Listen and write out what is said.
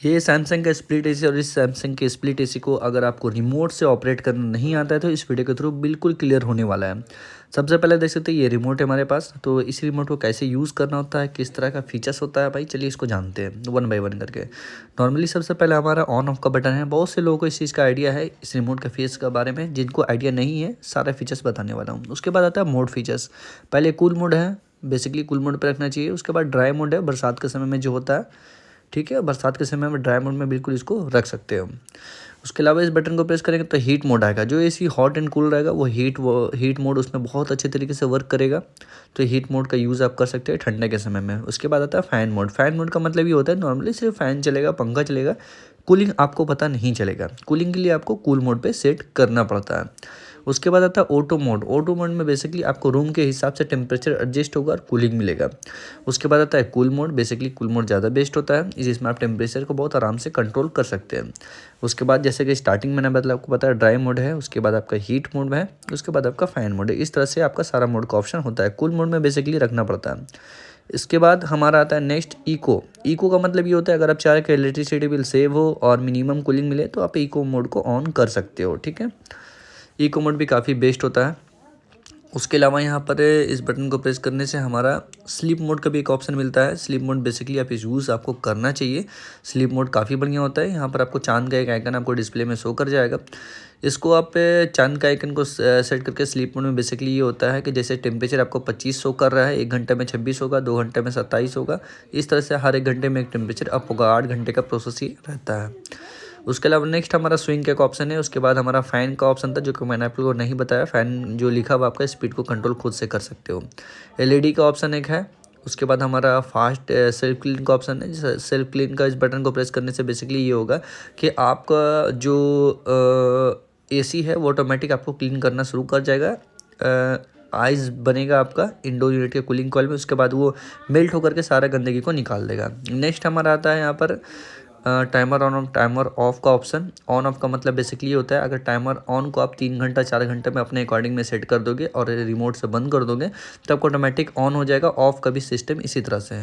ये सैमसंग का split AC और इस सैमसंग के स्प्लिट एसी को अगर आपको रिमोट से ऑपरेट करना नहीं आता है तो इस वीडियो के थ्रू बिल्कुल क्लियर होने वाला है। सबसे पहले देख सकते हैं ये रिमोट है हमारे पास, तो इस रिमोट को कैसे यूज़ करना होता है, किस तरह का फीचर्स होता है, भाई चलिए इसको जानते हैं वन बाय वन करके। नॉर्मली सबसे पहले हमारा ऑन ऑफ का बटन है। बहुत से लोगों को इस चीज़ का आइडिया है इस रिमोट के फीचर्स के बारे में, जिनको आइडिया नहीं है सारा फीचर्स बताने वाला हूँ। उसके बाद आता है मोड फीचर्स। पहले कूल मोड है, बेसिकली कूल मोड पर रखना चाहिए। उसके बाद ड्राई मोड है, बरसात के समय में जो होता है, ठीक है, बरसात के समय में ड्राई मोड में बिल्कुल इसको रख सकते हो। उसके अलावा इस बटन को प्रेस करेंगे तो हीट मोड आएगा। जो एसी हॉट एंड कूल रहेगा वो हीट मोड उसमें बहुत अच्छे तरीके से वर्क करेगा। तो हीट मोड का यूज़ आप कर सकते हैं ठंडे के समय में। उसके बाद आता है फ़ैन मोड। फ़ैन मोड का मतलब ये होता है नॉर्मली सिर्फ फ़ैन चलेगा, पंखा चलेगा, कूलिंग आपको पता नहीं चलेगा। कूलिंग के लिए आपको कूल मोड पे सेट करना पड़ता है। उसके बाद आता है ऑटो मोड। ऑटो मोड में बेसिकली आपको रूम के हिसाब से टेम्परेचर एडजस्ट होगा और कूलिंग मिलेगा। उसके बाद आता है cool mode. Basically cool mode ज़्यादा बेस्ट होता है, जिसमें आप टेम्परेचर को बहुत आराम से कंट्रोल कर सकते हैं। उसके बाद जैसे कि स्टार्टिंग मैंने मतलब आपको बताया ड्राई मोड है, उसके बाद आपका हीट मोड है, उसके बाद आपका फ़ैन मोड है। इस तरह से आपका सारा मोड का ऑप्शन होता है। कूल मोड में बेसिकली रखना पड़ता है। इसके बाद हमारा आता है नेक्स्ट इको। इको का मतलब ये होता है अगर आप चाह रहे कि इलेक्ट्रिसिटी बिल सेव हो और मिनिमम कूलिंग मिले तो आप इको मोड को ऑन कर सकते हो, ठीक है। इको मोड भी काफ़ी बेस्ट होता है। उसके अलावा यहाँ पर इस बटन को प्रेस करने से हमारा स्लीप मोड का भी एक ऑप्शन मिलता है। स्लीप मोड बेसिकली आप इस यूज़ आपको करना चाहिए। स्लीप मोड काफ़ी बढ़िया होता है। यहाँ पर आपको चांद का एक आइकन आपको डिस्प्ले में शो कर जाएगा। इसको आप चांद का आइकन को सेट करके स्लीप मोड में बेसिकली ये होता है कि जैसे टेम्परेचर आपको 25 शो कर रहा है, 1 घंटे में 26 होगा, 2 घंटे में 27 होगा। इस तरह से हर 1 घंटे में एक टेम्परेचर अप होगा। 8 घंटे का प्रोसेस ही रहता है। उसके अलावा नेक्स्ट हमारा स्विंग का एक ऑप्शन है। उसके बाद हमारा फ़ैन का ऑप्शन था, जो कि मैंने आप लोगों को नहीं बताया। फ़ैन जो लिखा हुआ आपका स्पीड को कंट्रोल खुद से कर सकते हो। एलईडी का ऑप्शन एक है। उसके बाद हमारा फास्ट सेल्फ क्लीन का ऑप्शन है। सेल्फ क्लीन का इस बटन को प्रेस करने से बेसिकली ये होगा कि आपका जो एसी है वो ऑटोमेटिक आपको क्लीन करना शुरू कर जाएगा। आइज़ बनेगा आपका इंडोर यूनिट के कूलिंग कॉइल में। उसके बाद वो मेल्ट होकर के सारा गंदगी को निकाल देगा। नेक्स्ट हमारा आता है यहाँ पर टाइमर ऑन और टाइमर ऑफ का ऑप्शन। ऑन ऑफ का मतलब बेसिकली होता है अगर टाइमर ऑन को आप 3 घंटा 4 घंटे में अपने अकॉर्डिंग में सेट कर दोगे और रिमोट से बंद कर दोगे तो आपको ऑटोमेटिक ऑन हो जाएगा। ऑफ का भी सिस्टम इसी तरह से है।